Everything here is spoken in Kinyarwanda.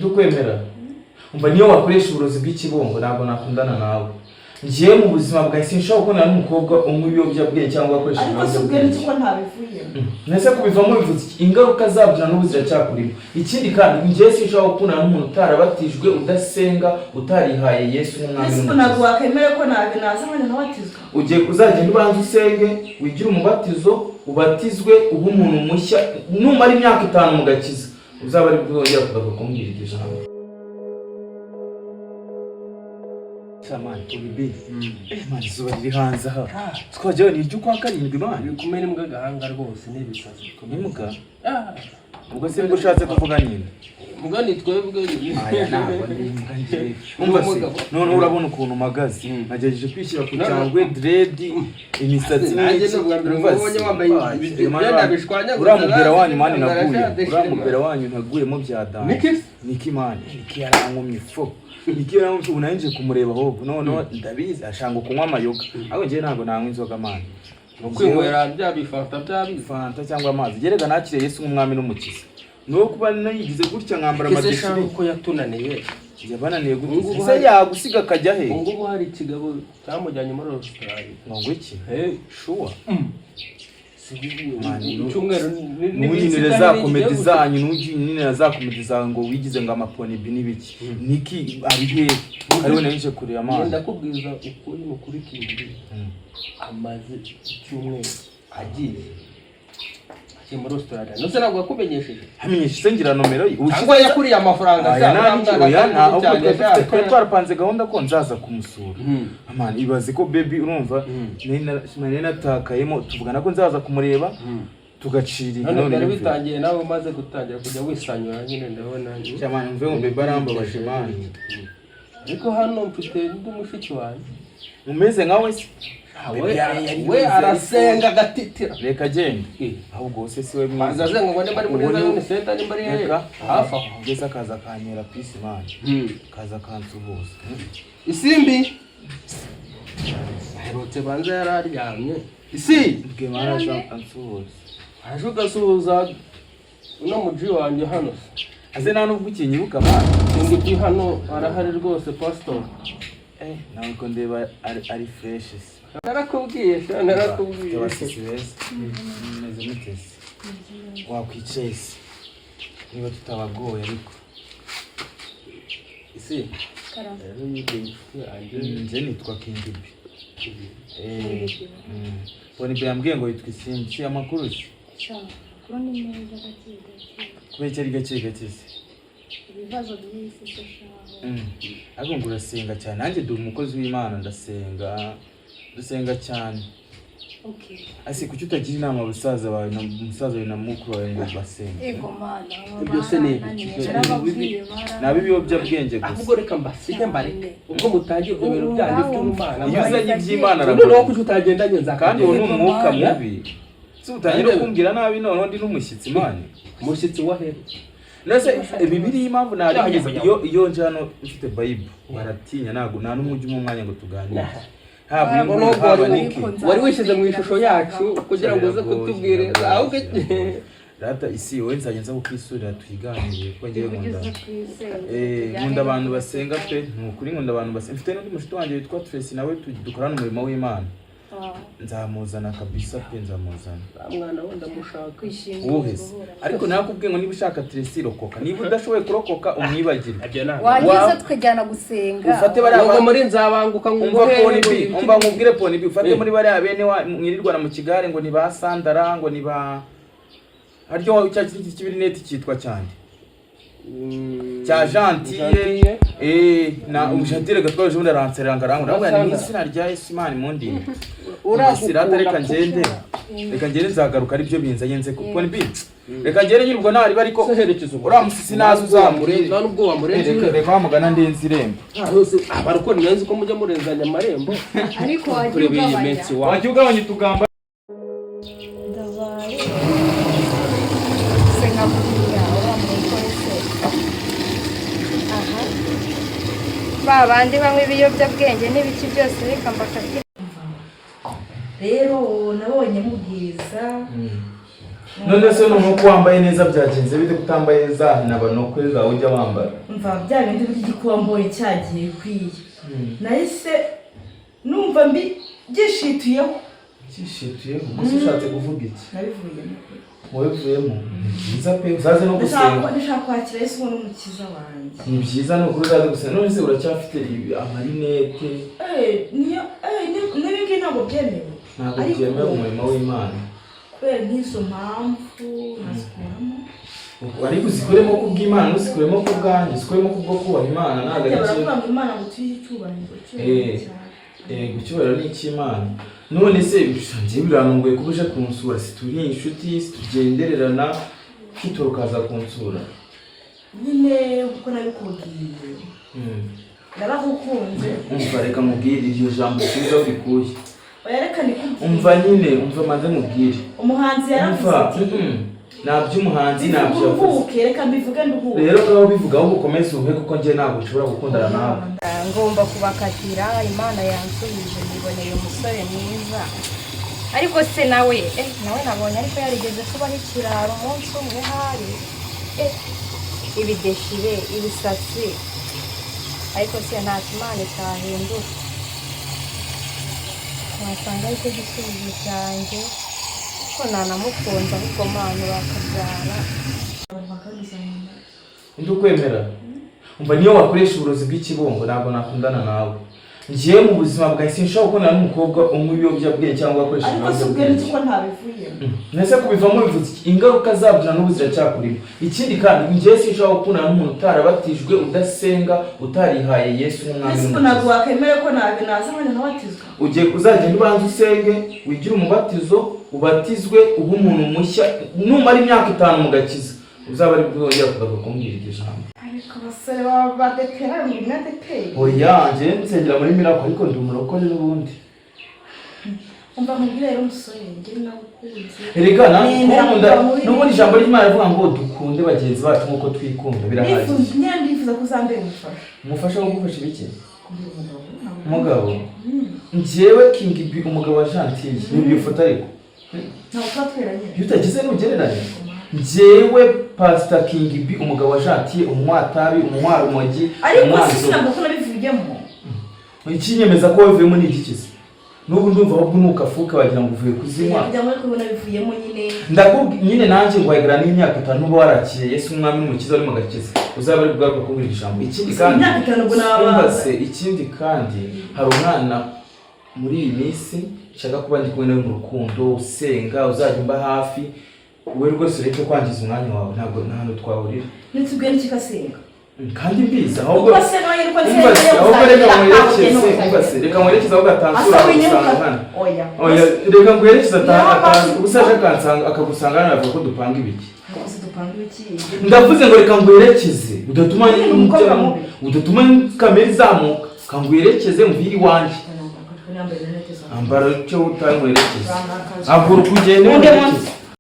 ndukwemera umva niyo wakoresha uburozi bw'ikibongo ntabwo nakundana nawe ngiye mu buzima bwa sinshobora kubona n'umukobwa unywa ibiyobyabwenge cyangwa akoresha ibiyobyabwenge ariko ntabivuye nese kubivamo bivuze ingaruka zabyo n'ubu ziracyakurimo ikindi kandi ngiye sinshobora kubona n'umuntu utarabatijwe udasenga utarihaye Yesu n'umwami Yesu ntabwo wakemere ko nazamanye nabatizwa ugiye kuzagenda ubanza usenge wigire umubatizo ubatizwe uba umuntu mushya numara imyaka 5 mu gakiza uzaba ari bwongera kugaruka kumbwira iryo jambo Samani tubibi mani zuba riri hanze aha twajyayo ni ryo kwa karindwi mani bikumene mbwa gahanga rwose n'ibisazi bimuga ubwo se ngo ushatse kuvuga nini mugani twebwe aya ntabwo ndi umva se none urabona ukuntu magazi nagejeje kwishyira ku cyangwe dread imisatsi nanjye n'ubwambere wambaye ibyo bishwanya uramubwira wanyu mani naguye uramubwira wanyu ntaguyemo byadana niki mani niki yarankumye fo niki yarankumye unanje kumureba hobo none ndabizi ashanga kunywa amayoga aho ngiye ntabwo nanywa inzoga mani ukwinywera bya bifanta cyangwa amazi gerega nakire Yesu nk'umwami n'umukiza no kuba nayigize gutya nkambara amadeshiri uko yatunaniye yabananiye gutya se yagusiga kajya he ngo hari ikigabo cyamujyanye muri Australia ngo iki shuwa cyumweru n'unyinire za komedi zanyu n'unyinire za komedi zanyu ngo wigize ngo amaponi binibiki niki ari he ariwe nayice kure amazi ndakubwiza ukuri n'ukuri kindi amaze cyumweru agiye muri Australia no se nabwo kumenyesheje hamenyeshe ngira nomero cyangwa yakuriye amafaranga cyangwa twarapanze gahunda ko nzaza kumusura amani ibaze ko baby urumva nari natakayemo tuvugana ko nzaza kumureba tugacira none bari bitangiye nawe umaze gutangira kujya wisanyura nyine ndabona cyamani mve ngo baby arambabaje mani ariko hano mfite ndi mushiki wanjye umeze nkawe se we arasenga gatitira reka genda ahubwo se siwe mwiza azenga ngo bari muri zone center ni bari hafa ngeza kaza kanyera peace man kaza kansuhuza isimbi herutse banza yararyamye isi bwe mara kansuhuza ashuka suhuza uno muji wanjye hano aze nta nubwo ukinyibuka man ngiti hano arahari rwose pastor nawe ko ndeba ari fresh narakubwiye neze mutesi wakwicaye se niba tutabagoye ariko isi nje nitwa Kingibi Poni yambwiye ngo yitwa Isimbi amakuru se kuri neza gakiga kubera cyari gakiga se ibibazo by'isi shaho ariko ngurasenga cyane nanjye ndi umukozi w'Imana ndasenga dusenga cyane okay asi kuki utagira inama abasaza bawe na musaza wawe na mukuru wawe ngo basenga ego mana byose ni nabibiyobyabwenge gusa ahubwo reka mbasige mbareke ubwo mutangiye ibyo bintu byanyu by'Imana ibizanye by'Imana no kuki utagendanye nza kandi uwo n'umwuka mubi si utangira kumbwira nabi none ndi n'umushyitsi mani umushyitsi wa hero nase Bibiliya impamvu narigeze iyo nje hano mfite Bible baratinya nta n'umujyi mu mwanya ngo tuganire wari wishyize mu ishusho yacu kugira ngo uze kutubwire ahubwo rata isi wowe nzajya nza kukwisurira tuyiganire ko ngiye nkunda abantu basenga pe nukuri nkunda abantu basenga mfite n'undi mushito wanjye witwa Tracy nawe dukorana umurimo w'Imana nzamuzana kabisa pe nzamuzana mwana wenda mushaka uheze ariko nakubwiye ngo niba ushaka Tracy rokoka niba udashoboye kurokoka umwibagirwe wagize tukajyana gusenga ufate bari ngo muri nzabanguka ngo umva nkubwire Poni bi ufate muri bari abene mwirirwana mu kigare ngo ni ba Sandara ngo ni ba aryo cyakiri kibiri neti cyitwa cyane cya Gentille na umujatire gatwaje ubundi aransera ngarangura ngo ni izina rya Yesu Imana mundi urasirata reka ngende nzagaruka ari byo binzanye nze kuko ni reka ngende nyirubwo nari bariko uramusisi nazo uzamure none ubwo wamurenze reka wamugana ndenzi rembo bariko nyenze ko mujya murenzanya amarembo ariko wagiye ugabanya tugamba ndabaye senga kugira uramukorese aha babandi bamwe ibiyobyabwenge n'ibiki byose reka mbakatira rero nabonye mubwiza none se nuko wambaye neza byagenze bite kutambaye za nabano zawe ujya wambara umva bya bindi by'igikomboye cyagiye kwiye nahise numva mbi gishituyeho gusa ushatse kuvuga iki nabivuyemo wabivuyemo byiza pe uzaze no gusenga ndashaka kwakira Yesu n'umukiza wanjye ni byiza no kuri uzaze gusenga none se uracyafite amarinete n'ibingi ntabwo byemewe ntabwo byemewe umurimo w'Imana kubera nk'izo mpamvu nazikuramo ariko uzikuremo kubw'Imana uzikuremo kubwanjye uzikuremo kubwo kubaha Imana ntabwo ari baravuga ngo Imana ngo tuyihe icyubahiro gucyubahiro ni icy'Imana none se njye biranunguye kuba uje kunsura situri inshuti situgendererana kitoro ukaza kunsura nyine uko nabikubwiye naragukunze umva reka mubwire iryo jambo cyiza urikuye reka nikubwire umva nyine umva maze mubwire umuhanzi yaravuze ati naby'umuhanzi nabyavuze reka mbivuge nduhuke rero ngaho bivugaho ukomeze uhe kuko njye ntabwo nshobora gukundana nawe ngomba kubakatira Imana yansubije niboneye umusore mwiza ariko se nawe nabonye ariko yarigeze kubaho ikiraro umunsi umwe hari ibideshire ibisatsi ariko se nta Imana itahinduka wasanga ariko igisubizo cyanjye ko nanamukunze ariko Mana bakabyara ndi ukwemera umva niyo wakoresha uburozi bw'ikibongo ntabwo nakundana nawe ngiye mu buzima bwawe sinshobora gukundana n'umukobwa unywa ibiyobyabwenge cyangwa akoresha ibiyobyabwenge ariko ntabivuyemo nese kubivamo bivuze ingaruka zabyo n'ubu ziracyakurimo ikindi kandi ngiye sinshobora gukundana n'umuntu utarabatijwe udasenga utarihaye Yesu n'umwami n'umukiza ntabwo wakemera ko naza nkajya nkabatizwa ugiye uzagenda ubanza usenge wigire umubatizo ubatizwe uba umuntu mushya numara imyaka 5 mu gakiza uzaba ari bwongera kugaruka kumbwira iryo jambo ariko abasore baba badepera mu mwedepeye oya njye nsengera muri Miracle ariko ndi umurokore n'ubundi umva mubwire rero umusore njye nagukunze erega nakunda n'ubundi ijambo ry'Imana rivuga ngo dukunde bagenzi bacu nk'uko twikunda birahagije ndifuza ko uzambera umufasha wo gufasha ibiki umugabo njyewe King B umugabo wa Gentille ni ifoto ariko ntabwo twatweranye utagize n'ugereranye njyewe Pastor King B umugabo wa Gentille umwatabi umwarumogi ariko sinabwo ko nabivuyemo ikinyemeza ko wavuyemo ni igikize n'ubu ndumva ahubwo nukafuka wagira ngo uvuye kuzinywa njya muri kubona bivuyemo nyine ndakubwira nyine nanjye ngwagera n'imyaka 5 n'uba warakiye Yesu umwami n'umukiza ari mu gakiza uzaba ari bwaruka kubwira ijambo ikindi kandi ikindi kandi hari umwana muri iyi minsi nshaka kuba ndi kumwe nawe mu rukundo usenga uzajya umba hafi we rwose ureke kwangiza umwanya wawe ntabwo ntahantu twahurira nitubwire n'ikikasenga kandi mbiza ahubwo reka mwerekeze aho gatansura agusanga hano oya reka ngwerekeze ubusaje akagusanga hano avuga ko dupanga ibiki ndavuze ngo reka ngwerekeze udatuma kamera izamuka kangwerekeze mviri wanje ambara cyo utari mwerekeze haguruka ugende